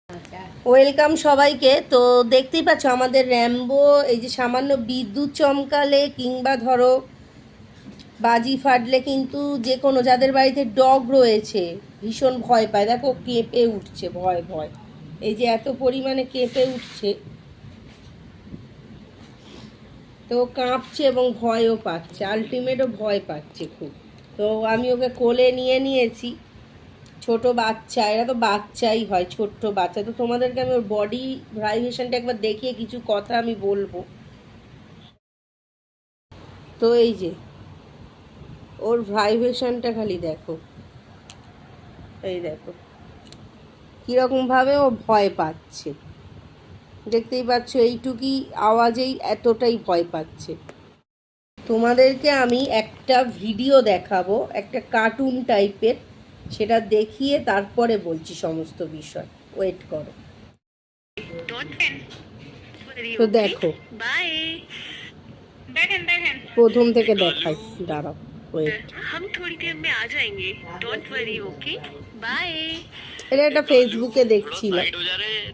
Welcome সবাইকে। তো দেখতেই পাচ্ছ আমাদের র্যাম্বো এই যে সামান্য বিদ্যুৎ চমকালে কিংবা ধরো বাজি ফাটলে কিন্তু যে কোনো যাদের বাড়িতে ডগ রয়েছে ভীষণ ভয় পায়। দেখো কেঁপে উঠছে, ভয় ভয়, এই যে এত পরিমাণে কেঁপে উঠছে, তো কাঁপছে এবং ভয়ও পাচ্ছে, আলটিমেটও ভয় পাচ্ছে খুব। তো আমি ওকে কোলে নিয়ে নিয়েছি। ছোট বাচ্চা, এরা তো বাচ্চাই হয়, ছোট্ট বাচ্চা। তো তোমাদেরকে আমি ওর বডি ভাইব্রেশনটা একবার দেখিয়ে কিছু কথা আমি বলবো। তো এই যে ওর ভাইব্রেশনটা খালি দেখো, এই দেখো কীরকমভাবে ও ভয় পাচ্ছে, দেখতেই পাচ্ছ এইটুকুই আওয়াজেই এতটাই ভয় পাচ্ছে। তোমাদেরকে আমি একটা ভিডিও দেখাবো, একটা কার্টুন টাইপের, সেটা দেখিয়ে তারপরে বলছি সমস্ত বিষয়। ওয়েট করো। তো দেখো প্রথম থেকে দেখাই, দাঁড়াও ওয়েট। हम थोड़ी देर में आ जाएंगे, डोंट वरी, ओके बाय। এটা একটা ফেসবুকে দেখছিলাম।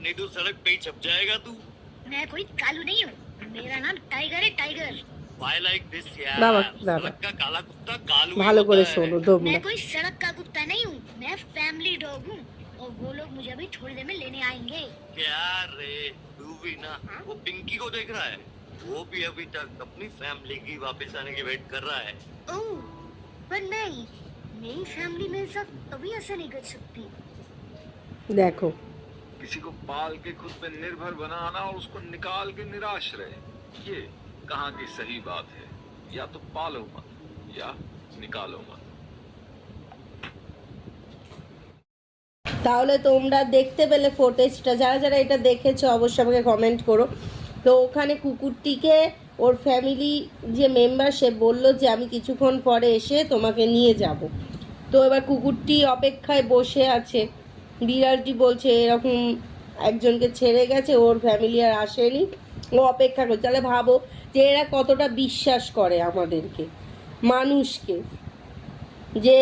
नहीं तो सड़क पे ही छप जाएगा तू। मैं कोई कालू नहीं हूँ, मेरा नाम टाइगर है, टाइगर। Why like this यार? बाबा सड़क का काला कुत्ता कालू ভালো করে শোনো তোমরা। मैं कोई सड़क का कुत्ता नहीं हूँ, मैं फैमिली डॉग हूँ और वो लोग मुझे अभी थोड़ी देर में लेने आएंगे। क्या रे तू भी ना वो पिंकी को देख रहा है, वो भी अभी तक अपनी फैमिली की वापस आने की वेट कर रहा है। ओह पर नहीं, मेरी फैमिली मेरे साथ कभी ऐसा नहीं कर सकती। देखो किसी को पाल के खुद पे निर्भर बनाना और उसको निकाल के निराश रहे, ये कहाँ की सही बात है? या तो पालो मत या निकालो मत। তাহলে তোমরা দেখতে পেলে ফুটেজটা, যারা যারা এটা দেখেছো অবশ্যই আমাকে কমেন্ট করো। তো ওখানে কুকুরটিকে ওর ফ্যামিলি যে মেম্বার সে বললো যে আমি কিছুক্ষণ পরে এসে তোমাকে নিয়ে যাব। তো এবার কুকুরটি অপেক্ষায় বসে আছে, বিড়ালটি বলছে এরকম একজনকে ছেড়ে গেছে, ওর ফ্যামিলি আর আসেনি, ও অপেক্ষা করছে। তাহলে ভাবো যে এরা কতটা বিশ্বাস করে আমাদেরকে, মানুষকে, যে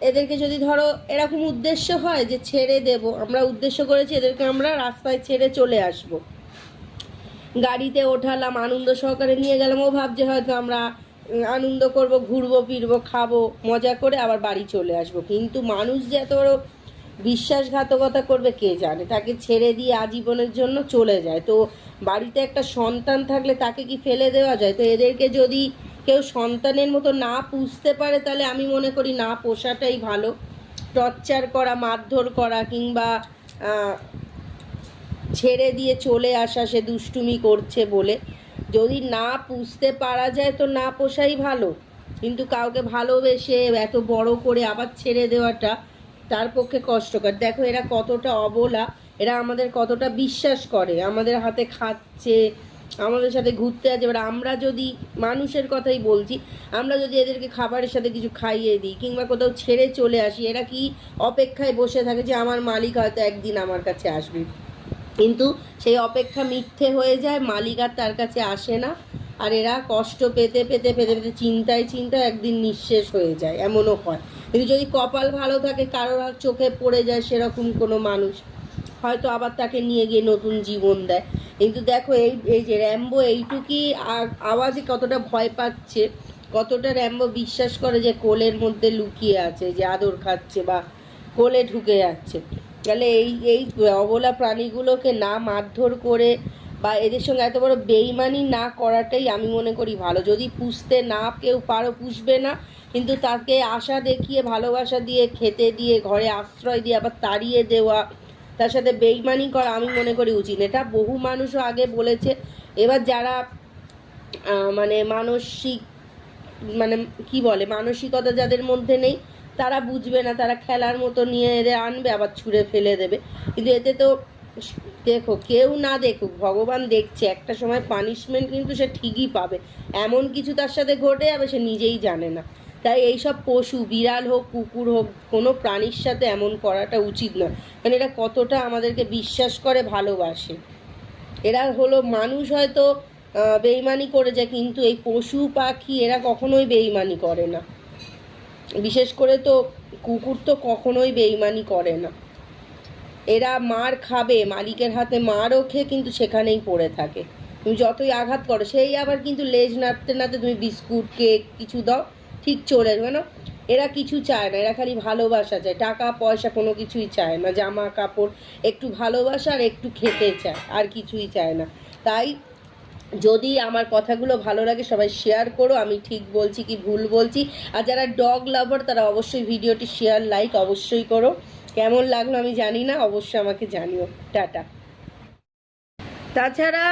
এদেরকে যদি ধরো এরকম উদ্দেশ্য হয় যে ছেড়ে দেব, আমরা উদ্দেশ্য করেছি এদেরকে আমরা রাস্তায় ছেড়ে চলে আসব, গাড়িতে ওঠালাম, আনন্দ সহকারে নিয়ে গেলাম, ও ভাবছে হয়তো আমরা আনন্দ করব, ঘুরবো ফিরবো, খাবো, মজা করে আবার বাড়ি চলে আসব। কিন্তু মানুষ যে এত বড় বিশ্বাসঘাতকতা করবে কে জানে, তাকে ছেড়ে দিয়ে আজীবনের জন্য চলে যায়। তো বাড়িতে একটা সন্তান থাকলে তাকে কি ফেলে দেওয়া যায়? তো এদেরকে যদি কেউ সন্তানের মতো না পুষতে পারে তাহলে আমি মনে করি না পোষাটাই ভালো। টর্চার করা, মারধর করা কিংবা ছেড়ে দিয়ে চলে আসা সে দুষ্টুমি করছে বলে, যদি না পুষতে পারা যায় তো না পোষাই ভালো। কিন্তু কাউকে ভালোবেসে এত বড় করে আবার ছেড়ে দেওয়াটা তার পক্ষে কষ্টকর। দেখো এরা কতটা অবলা, এরা আমাদের কতটা বিশ্বাস করে, আমাদের হাতে খাচ্ছে, আমাদের সাথে ঘুরতে আছে। এবার আমরা যদি, মানুষের কথাই বলছি, আমরা যদি এদেরকে খাবারের সাথে কিছু খাইয়ে দিই কিংবা কোথাও ছেড়ে চলে আসি, এরা কি অপেক্ষায় বসে থাকে যে আমার মালিক হয়তো একদিন আমার কাছে আসবে? কিন্তু সেই অপেক্ষা মিথ্যে হয়ে যায়, মালিক আর তার কাছে আসে না, আর এরা কষ্ট পেতে পেতে পেতে পেতে চিন্তায় চিন্তায় একদিন নিঃশেষ হয়ে যায়, এমনও হয়। কিন্তু যদি কপাল ভালো থাকে, কারোর চোখে পড়ে যায় সেরকম কোনো মানুষ, হয়তো আবার তাকে নিয়ে গিয়ে নতুন জীবন দেয়। কিন্তু দেখো এই যে র্যাম্বো এইটুকুই আওয়াজে কতটা ভয় পাচ্ছে, কতটা র্যাম্বো বিশ্বাস করে যে কোলের মধ্যে লুকিয়ে আছে, যে আদর খাচ্ছে বা কোলে ঢুকে যাচ্ছে। তাহলে এই অবলা প্রাণীগুলোকে না মারধর করে বা এদের সঙ্গে এত বড় বেইমানি না করাটাই আমি মনে করি ভালো। যদি পুষতে না কেউ পারো, পুষবে না, কিন্তু তাকে আশা দেখিয়ে, ভালোবাসা দিয়ে, খেতে দিয়ে, ঘরে আশ্রয় দিয়ে আবার তাড়িয়ে দেওয়া, তার সাথে বেইমানি করা আমি মনে করি উচিত। এটা বহু মানুষও আগে বলেছে। এবার যারা মানে মানসিক, মানে কি বলে, মানসিকতা যাদের মধ্যে নেই তারা বুঝবে না, তারা খেলার মতো নিয়ে এদের আনবে আবার ছুঁড়ে ফেলে দেবে। কিন্তু এতে তো দেখো, কেউ না দেখুক, ভগবান দেখছে, একটা সময় পানিশমেন্ট কিন্তু সে ঠিকই পাবে। এমন কিছু তার সাথে ঘটে যাবে সে নিজেই জানে না। তাই এইসব পশু, বিড়াল হোক, কুকুর হোক, কোনো প্রাণীর সাথে এমন করাটা উচিত নয়। কারণ এরা কতটা আমাদেরকে বিশ্বাস করে, ভালোবাসে। এরা হলো, মানুষ হয়তো বেইমানি করে যায়, কিন্তু এই পশু পাখি এরা কখনোই বেইমানি করে না। বিশেষ করে তো কুকুর তো কখনোই বেইমানি করে না। এরা মার খাবে, মালিকের হাতে মারও খেয়ে কিন্তু সেখানেই পড়ে থাকে। তুমি যতই আঘাত করো, সেই আবার কিন্তু লেজ নাড়তে নাড়তে তুমি বিস্কুট কেক কিছু দাও, ঠিক চলে আসবে না। এরা কিছু চায় না, এরা খালি ভালোবাসা চায়, টাকা পয়সা কোনো কিছুই চায় না, জামা কাপড়, একটু ভালোবাসা আর একটু খেতে চায়, আর কিছুই চায় না। তাই যদি আমার কথাগুলো ভালো লাগে সবাই শেয়ার করো, আমি ঠিক বলছি কি ভুল বলছি। আর যারা ডগ লাভার তারা অবশ্যই ভিডিওটি শেয়ার লাইক অবশ্যই করো। কেমন লাগলো আমি জানি না, অবশ্যই আমাকে জানিও। টাটা। তাছাড়া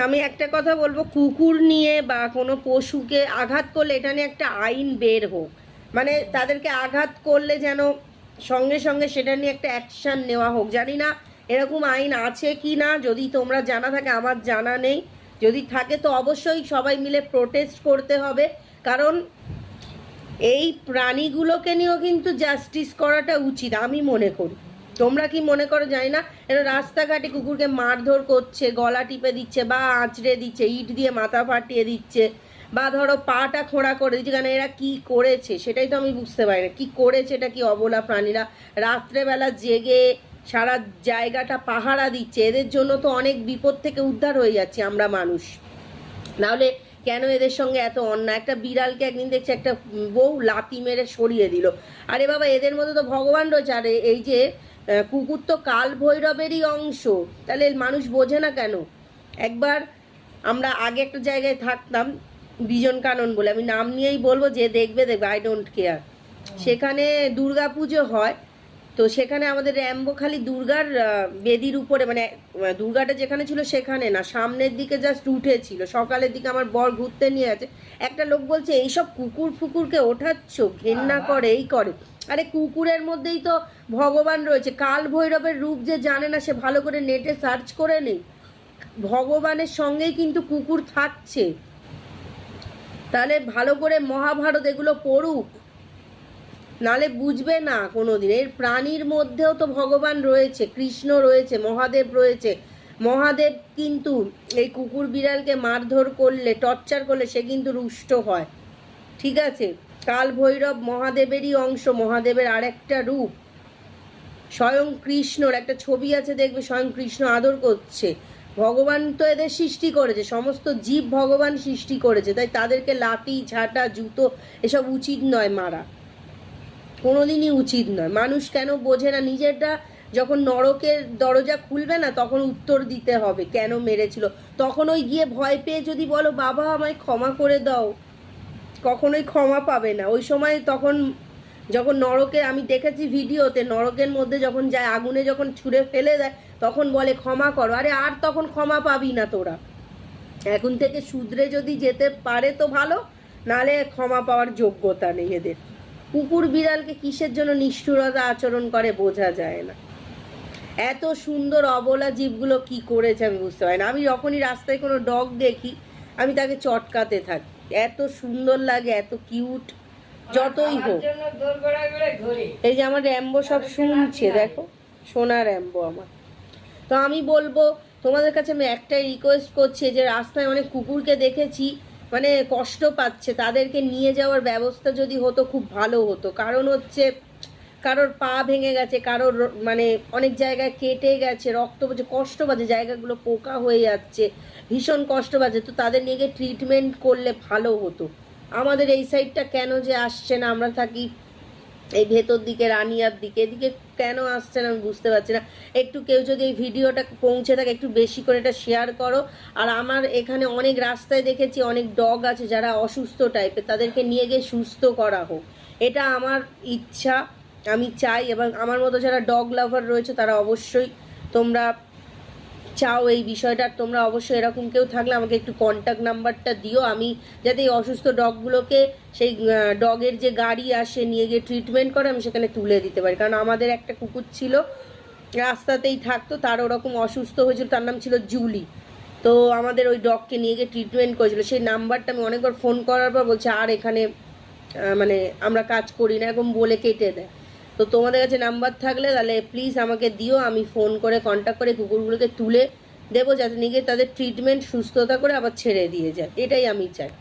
আমি একটা কথা বলবো, কুকুর নিয়ে বা কোনো পশুকে আঘাত করলে এটা নিয়ে একটা আইন বের হোক, মানে তাদেরকে আঘাত করলে যেন সঙ্গে সঙ্গে সেটা নিয়ে একটা অ্যাকশান নেওয়া হোক। জানি না এরকম আইন আছে কি না, যদি তোমরা জানা থাকে, আমার জানা নেই, যদি থাকে তো অবশ্যই সবাই মিলে প্রোটেস্ট করতে হবে। কারণ এই প্রাণীগুলোকে নিয়েও কিন্তু জাস্টিস করাটা উচিত আমি মনে করি। তোমরা কি মনে করো জানি না। এরা রাস্তাঘাটে কুকুরকে মারধর করছে, গলা টিপে দিচ্ছে বা আঁচড়ে দিচ্ছে, ইট দিয়ে মাথা ফাটিয়ে দিচ্ছে, বা ধরো পাটা খোঁড়া করে দিচ্ছে। কারণ এরা কি করেছে সেটাই তো আমি বুঝতে পারি না, কি করেছে এটা, কি অবলা প্রাণীরা রাত্রেবেলা জেগে সারা জায়গাটা পাহারা দিচ্ছে। এদের জন্য তো অনেক বিপদ থেকে উদ্ধার হয়ে যাচ্ছে আমরা মানুষ, নাহলে কেন এদের সঙ্গে এত অন্যায়। একটা বিড়ালকে একদিন দেখছি একটা বউ লাথি মেরে সরিয়ে দিল। আরে বাবা, এদের মধ্যে তো ভগবান রয়েছে। আর এই যে কুকুর তো কাল ভৈরবেরই অংশ, তাহলে মানুষ বোঝে না কেন। একবার আমরা আগে একটা জায়গায় থাকতাম, বিজন কানন বলে, আমি নাম নিয়েই বলবো, যে দেখবে দেখবে, আই ডোন্ট কেয়ার। সেখানে দুর্গা পুজো হয়, তো সেখানে আমাদের র্যাম্বো খালি দুর্গার বেদির উপরে, মানে দুর্গাটা যেখানে ছিল সেখানে না, সামনের দিকে জাস্ট উঠেছিল। সকালের দিকে আমার বর ঘুরতে নিয়ে আছে, একটা লোক বলছে এইসব কুকুর ফুকুরকে ওঠাচ্ছ, ঘেন্না করে, এই করে। আরে কুকুরের মধ্যেই তো ভগবান রয়েছে। কাল ভৈরবের রূপ যে জানে না, সে ভালো করে নেটে সার্চ করে নেই, ভগবানের সঙ্গেই কিন্তু কুকুর থাকছে। তাহলে ভালো করে মহাভারত এগুলো পড়ুক, নালে বুঝবে না কোনোদিন। এর প্রাণীর মধ্যেও তো ভগবান রয়েছে, কৃষ্ণ রয়েছে, মহাদেব রয়েছে। মহাদেব কিন্তু এই কুকুর বিড়ালকে মারধর করলে, টর্চার করলে সে কিন্তু রুষ্ট হয়, ঠিক আছে। কাল ভৈরব মহাদেবেরই অংশ, মহাদেবের আরেকটা রূপ। স্বয়ং কৃষ্ণর একটা ছবি আছে, দেখবে স্বয়ং কৃষ্ণ আদর করছে। ভগবান তো এদের সৃষ্টি করেছে, সমস্ত জীব ভগবান সৃষ্টি করেছে, তাই তাদেরকে লাঠি ঝাঁটা জুতো এসব উচিত নয় মারা, কোনোদিনই উচিত নয়। মানুষ কেন বোঝে না, নিজেরটা যখন নরকের দরজা খুলবে না তখন উত্তর দিতে হবে কেন মেরেছিল। তখন ওই গিয়ে ভয় পেয়ে যদি বলো বাবা আমায় ক্ষমা করে দাও, কখনোই ক্ষমা পাবে না ওই সময়। তখন যখন নরকে, আমি দেখেছি ভিডিওতে, নরকের মধ্যে যখন যায়, আগুনে যখন ছুঁড়ে ফেলে দেয়, তখন বলে ক্ষমা করো। আরে আর তখন ক্ষমা পাবি না তোরা। এখন থেকে শুধরে যদি যেতে পারে তো ভালো, নালে ক্ষমা পাওয়ার যোগ্যতা নেই এদের। কুকুর বিড়ালকে কিসের জন্য নিষ্ঠুরতা আচরণ করে বোঝা যায় না। এত সুন্দর অবলা জীবগুলো কি করেছে আমি বুঝতে পারি না। আমি যখনই রাস্তায় কোনো ডগ দেখি আমি তাকে চটকাতে থাকি, এত সুন্দর লাগে, এত কিউট, যতই হোক। এই যে আমার র্যাম্বো সব শুনছে, দেখো সোনা র্যাম্বো আমার। তো আমি বলবো তোমাদের কাছে, আমি একটাই রিকোয়েস্ট করছি, যে রাস্তায় অনেক কুকুরকে দেখেছি মানে কষ্ট পাচ্ছে, তাদেরকে নিয়ে যাওয়ার ব্যবস্থা যদি হতো খুব ভালো হতো। কারণ হচ্ছে কারোর পা ভেঙে গেছে, কারোর মানে অনেক জায়গায় কেটে গেছে, রক্ত পড়ছে, কষ্ট পাচ্ছে, জায়গাগুলো পোকা হয়ে যাচ্ছে, ভীষণ কষ্ট পাচ্ছে। তো তাদের নিয়ে গিয়ে ট্রিটমেন্ট করলে ভালো হতো। আমাদের এই সাইডটা কেন যে আসছে না, আমরা থাকি এই ভেতর দিকে, রানিয়ার দিকে, এদিকে কেন আসছে না আমি বুঝতে পারছি না। একটু কেউ যদি এই ভিডিওটা পৌঁছে থাকে একটু বেশি করে এটা শেয়ার করো। আর আমার এখানে অনেক রাস্তায় দেখেছি অনেক ডগ আছে যারা অসুস্থ টাইপের, তাদেরকে নিয়ে গিয়ে সুস্থ করা হোক, এটা আমার ইচ্ছা, আমি চাই। এবং আমার মতো যারা ডগ লাভার রয়েছে তারা অবশ্যই তোমরা চাও এই বিষয়টা, তোমরা অবশ্যই এরকম কেউ থাকলে আমাকে একটু কন্ট্যাক্ট নাম্বারটা দিও, আমি যাতে এই অসুস্থ ডগগুলোকে সেই ডগের যে গাড়ি আসে নিয়ে গিয়ে ট্রিটমেন্ট করে আমি সেখানে তুলে দিতে পারি। কারণ আমাদের একটা কুকুর ছিল রাস্তাতেই থাকতো, তার ওরকম অসুস্থ হয়েছিল, তার নাম ছিল জুলি। তো আমাদের ওই ডগকে নিয়ে গিয়ে ট্রিটমেন্ট করেছিল, সেই নাম্বারটা আমি অনেকবার ফোন করার পর বলছে আর এখানে মানে আমরা কাজ করি না, এরকম বলে কেটে দেয়। তো তোমাদের কাছে নাম্বার থাকলে তাহলে প্লিজ আমাকে দিও, আমি ফোন করে কন্ট্যাক্ট করে কুকুরগুলোকে তুলে দেবো, যাতে নিয়ে গিয়ে তাদের ট্রিটমেন্ট সুস্থতা করে আবার ছেড়ে দিয়ে যায়, এটাই আমি চাই।